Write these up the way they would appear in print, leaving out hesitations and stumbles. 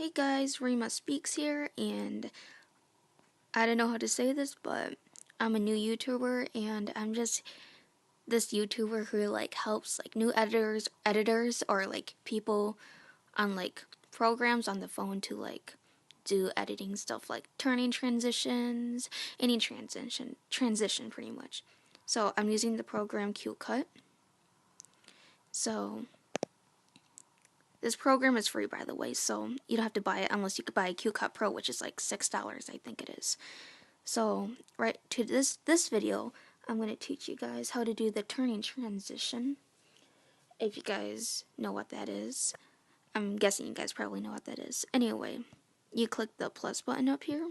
Hey guys, Rima Speaks here, and I don't know how to say this, but I'm a new YouTuber, and I'm just this YouTuber who helps new editors or people on programs on the phone to do editing stuff like turning transitions, any transition pretty much. So I'm using the program CuteCut. So this program is free, by the way, so you don't have to buy it unless you could buy a CuteCut Pro, which is like $6, I think it is. So, right to this video, I'm going to teach you guys how to do the turning transition. If you guys know what that is. I'm guessing you guys probably know what that is. Anyway, you click the plus button up here,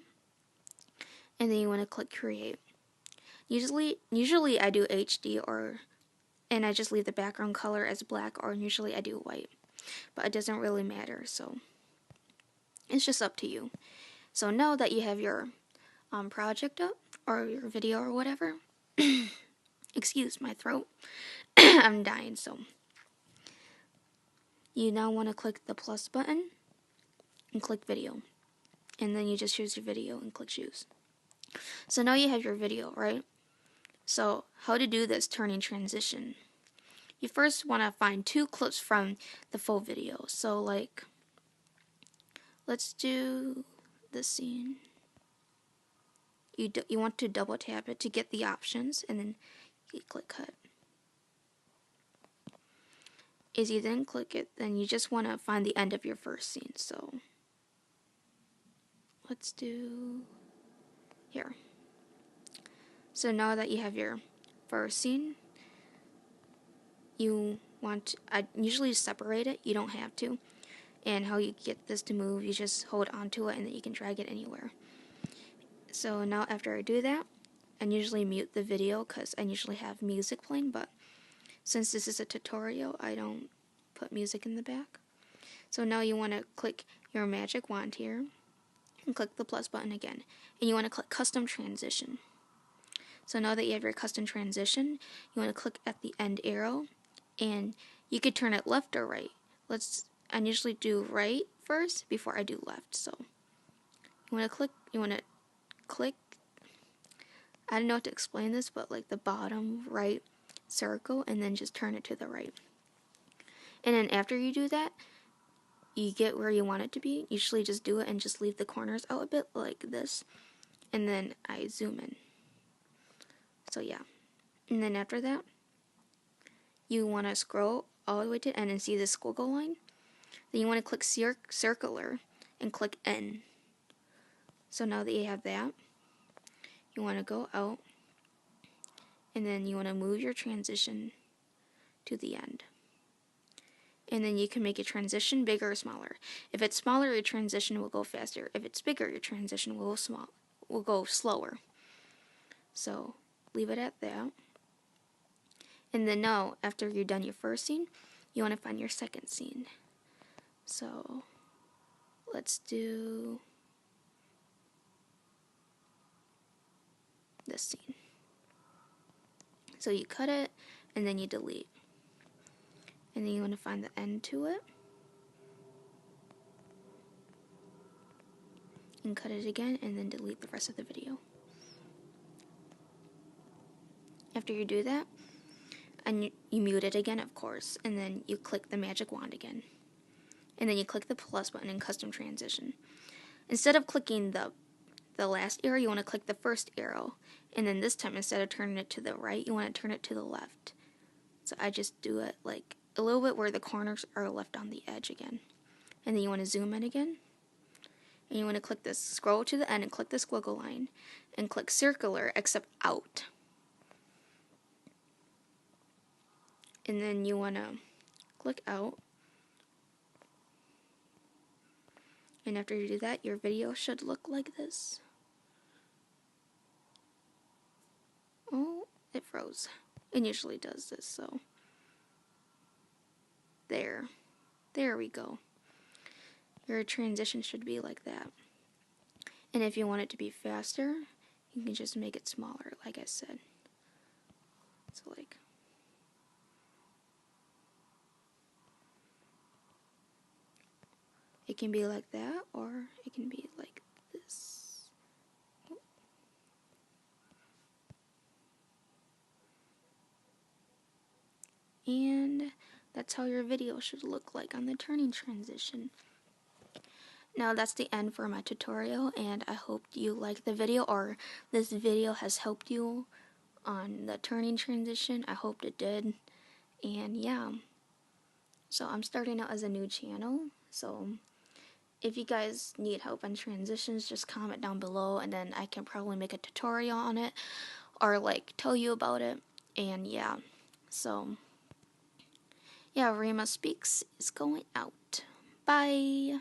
and then you want to click create. Usually I do HD and I just leave the background color as black, or usually I do white. But it doesn't really matter, so it's just up to you. So now that you have your project up, or your video or whatever, excuse my throat, I'm dying, so you now want to click the plus button and click video, and then you just choose your video and click choose. So now you have your video, right? So how to do this turning transition? You first want to find 2 clips from the full video. So let's do this scene. You want to double tap it to get the options, and then you click cut. As you then click it, then you just want to find the end of your first scene. So let's do here. So now that you have your first scene, I usually separate it. You don't have to. And how you get this to move, you just hold onto it and then you can drag it anywhere. So now after I do that, I usually mute the video because I usually have music playing, but since this is a tutorial, I don't put music in the back. So now you want to click your magic wand here and click the plus button again. And you want to click custom transition. So now that you have your custom transition, you want to click at the end arrow, and you could turn it left or right. I usually do right first before I do left. So you want to click, I don't know how to explain this, but the bottom right circle, and then just turn it to the right. And then after you do that, you get where you want it to be. Usually just do it and just leave the corners out a bit like this. And then I zoom in. So yeah. And then after that, you want to scroll all the way to the end and see this squiggle line. Then you want to click circular and click N. So now that you have that, you want to go out, and then you want to move your transition to the end. And then you can make your transition bigger or smaller. If it's smaller, your transition will go faster. If it's bigger, your transition will go slower. So leave it at that. And then now, after you've done your first scene, you want to find your second scene. So let's do this scene. So you cut it, and then you delete. And then you want to find the end to it. And cut it again, and then delete the rest of the video. After you do that, and you mute it again, of course, and then you click the magic wand again. And then you click the plus button in custom transition. Instead of clicking the last arrow, you want to click the first arrow. And then this time, instead of turning it to the right, you want to turn it to the left. So I just do it a little bit where the corners are left on the edge again. And then you want to zoom in again. And you want to click this, scroll to the end and click the squiggle line. And click circular except out. And then you want to click out. And after you do that, your video should look like this. Oh, it froze. It usually does this, so. There we go. Your transition should be like that. And if you want it to be faster, you can just make it smaller, like I said. So can be like that, or it can be like this. And that's how your video should look like on the turning transition. Now that's the end for my tutorial, and I hope you like the video, or this video has helped you on the turning transition. I hope it did. And yeah, so I'm starting out as a new channel, so if you guys need help on transitions, just comment down below, and then I can probably make a tutorial on it, or like tell you about it. And yeah, so yeah, Rima Speaks is going out. Bye.